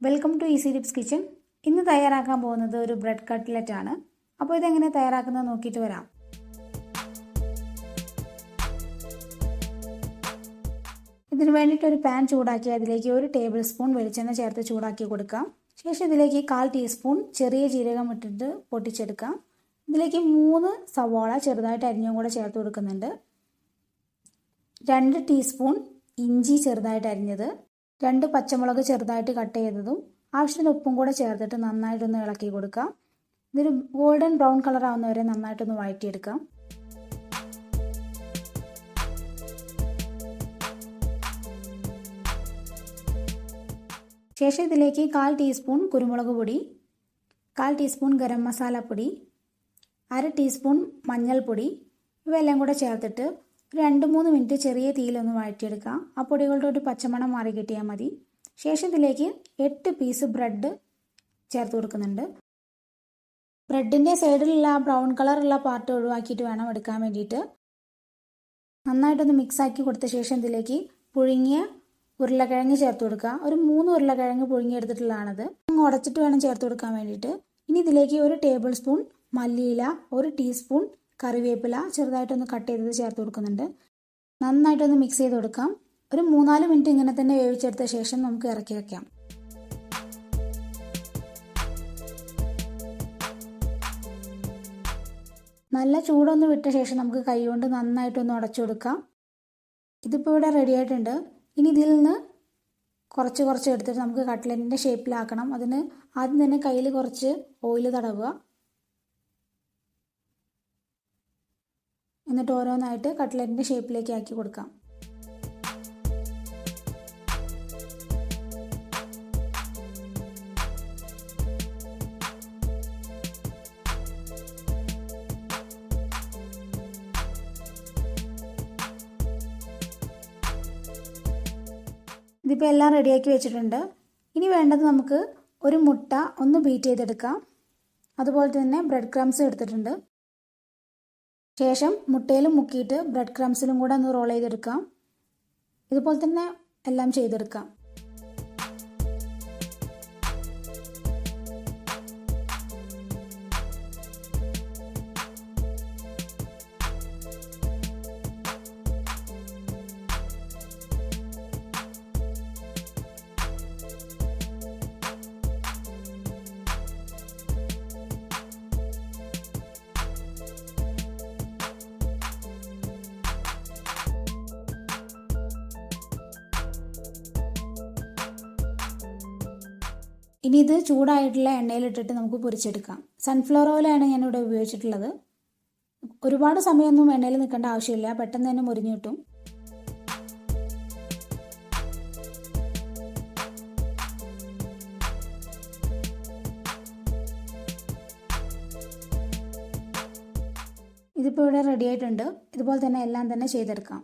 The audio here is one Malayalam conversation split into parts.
Welcome to easy tips kitchen. ഇന്ന് തയ്യാറാക്കാൻ പോകുന്നത് ഒരു ബ്രെഡ് കട്ട്ലറ്റ് ആണ്. അപ്പോൾ ഇതെങ്ങനെ തയ്യാറാക്കുന്നത് നോക്കിയിട്ട് വരാം. ഇതിന് വേണ്ടിയിട്ട് ഒരു പാൻ ചൂടാക്കി അതിലേക്ക് 1 ടേബിൾ സ്പൂൺ വെളിച്ചെണ്ണ ചേർത്ത് ചൂടാക്കി കൊടുക്കാം. ശേഷം ഇതിലേക്ക് 1/4 ടീസ്പൂൺ ചെറിയ ജീരകം ഇട്ടിട്ട് പൊട്ടിച്ചെടുക്കാം. ഇതിലേക്ക് 3 സവാള ചെറുതായിട്ട് അരിഞ്ഞും കൂടെ ചേർത്ത് കൊടുക്കുന്നുണ്ട്. 2 ടീസ്പൂൺ ഇഞ്ചി ചെറുതായിട്ട് അരിഞ്ഞത്, 2 പച്ചമുളക് ചെറുതായിട്ട് കട്ട് ചെയ്തതും, ആവശ്യത്തിന് ഉപ്പും കൂടെ ചേർത്തിട്ട് നന്നായിട്ടൊന്ന് ഇളക്കി കൊടുക്കാം. ഇതൊരു ഗോൾഡൻ ബ്രൗൺ കളർ ആവുന്നവരെ നന്നായിട്ടൊന്ന് വഴറ്റിയെടുക്കാം. ശേഷം ഇതിലേക്ക് 1/4 ടീസ്പൂൺ കുരുമുളക് പൊടി, 1/4 ടീസ്പൂൺ ഗരം മസാലപ്പൊടി, 1/2 ടീസ്പൂൺ മഞ്ഞൾപ്പൊടി ഇവയെല്ലാം കൂടെ ചേർത്തിട്ട് 2-3 മിനിറ്റ് ചെറിയ തീയിലൊന്ന് വഴറ്റിയെടുക്കാം. ആ പൊടികളുടെ ഒരു പച്ചമണം മാറി കിട്ടിയാൽ മതി. ശേഷം ഇതിലേക്ക് 8 പീസ് ബ്രെഡ് ചേർത്ത് കൊടുക്കുന്നുണ്ട്. ബ്രെഡിൻ്റെ സൈഡിലുള്ള ആ ബ്രൗൺ കളറുള്ള പാർട്ട് ഒഴിവാക്കിയിട്ട് വേണം എടുക്കാൻ വേണ്ടിയിട്ട്. നന്നായിട്ടൊന്ന് മിക്സാക്കി കൊടുത്ത ശേഷം ഇതിലേക്ക് പുഴുങ്ങിയ ഉരുളക്കിഴങ്ങ് ചേർത്ത് കൊടുക്കുക. ഒരു 3 ഉരുളക്കിഴങ്ങ് പുഴുങ്ങിയെടുത്തിട്ടുള്ളതാണത്. ഉടച്ചിട്ട് വേണം ചേർത്ത് കൊടുക്കാൻ വേണ്ടിയിട്ട്. ഇനി ഇതിലേക്ക് 1 ടേബിൾ സ്പൂൺ മല്ലിയില, 1 ടീസ്പൂൺ കറിവേപ്പില ചെറുതായിട്ടൊന്ന് കട്ട് ചെയ്തത് ചേർത്ത് കൊടുക്കുന്നുണ്ട്. നന്നായിട്ടൊന്ന് മിക്സ് ചെയ്ത് കൊടുക്കാം. ഒരു 3-4 മിനിറ്റ് ഇങ്ങനെ തന്നെ വേവിച്ചെടുത്ത ശേഷം നമുക്ക് ഇറക്കി വയ്ക്കാം. നല്ല ചൂടൊന്ന് വിട്ട ശേഷം നമുക്ക് കൈകൊണ്ട് നന്നായിട്ടൊന്ന് ഉടച്ചു കൊടുക്കാം. ഇതിപ്പോൾ ഇവിടെ റെഡി ആയിട്ടുണ്ട്. ഇനി ഇതിൽ നിന്ന് കുറച്ച് എടുത്തിട്ട് നമുക്ക് കട്ട്ലറ്റിൻ്റെ ഷേപ്പിലാക്കണം. അതിന് ആദ്യം തന്നെ കയ്യിൽ കുറച്ച് ഓയിൽ തടവുക. എന്നിട്ട് ഓരോന്നായിട്ട് കട്ട്ലറ്റിൻ്റെ ഷേപ്പിലേക്ക് ആക്കി കൊടുക്കാം. ഇതിപ്പോൾ എല്ലാം റെഡിയാക്കി വെച്ചിട്ടുണ്ട്. ഇനി വേണ്ടത് നമുക്ക് ഒരു മുട്ട ഒന്ന് ബീറ്റ് ചെയ്തെടുക്കാം. അതുപോലെ തന്നെ ബ്രെഡ് ക്രംസ് എടുത്തിട്ടുണ്ട്. ശേഷം മുട്ടയിൽ മുക്കിയിട്ട് ബ്രെഡ് ക്രംസിലും കൂടെ ഒന്ന് റോൾ ചെയ്തെടുക്കാം. ഇതുപോലെ തന്നെ എല്ലാം ചെയ്തെടുക്കാം. ഇനി ഇത് ചൂടായിട്ടുള്ള എണ്ണയിലിട്ടിട്ട് നമുക്ക് പൊരിച്ചെടുക്കാം. സൺഫ്ലവർ ഓയിലാണ് ഞാനിവിടെ ഉപയോഗിച്ചിട്ടുള്ളത്. ഒരുപാട് സമയമൊന്നും എണ്ണയിൽ നിൽക്കേണ്ട ആവശ്യമില്ല, പെട്ടെന്ന് തന്നെ മുരിഞ്ഞു കിട്ടും. ഇതിപ്പോൾ ഇവിടെ റെഡി ആയിട്ടുണ്ട്. ഇതുപോലെ തന്നെ എല്ലാം തന്നെ ചെയ്തെടുക്കാം.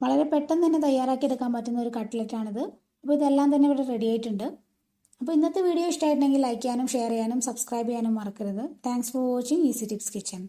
വളരെ പെട്ടെന്ന് തന്നെ തയ്യാറാക്കി എടുക്കാൻ പറ്റുന്ന ഒരു കട്ട്ലറ്റാണിത്. അപ്പോൾ ഇതെല്ലാം തന്നെ ഇവിടെ റെഡി ആയിട്ടുണ്ട്. അപ്പോൾ ഇന്നത്തെ വീഡിയോ ഇഷ്ടമായിട്ടുണ്ടെങ്കിൽ ലൈക്ക് ചെയ്യാനും ഷെയർ ചെയ്യാനും സബ്സ്ക്രൈബ് ചെയ്യാനും മറക്കരുത്. Thanks for watching easy tips kitchen.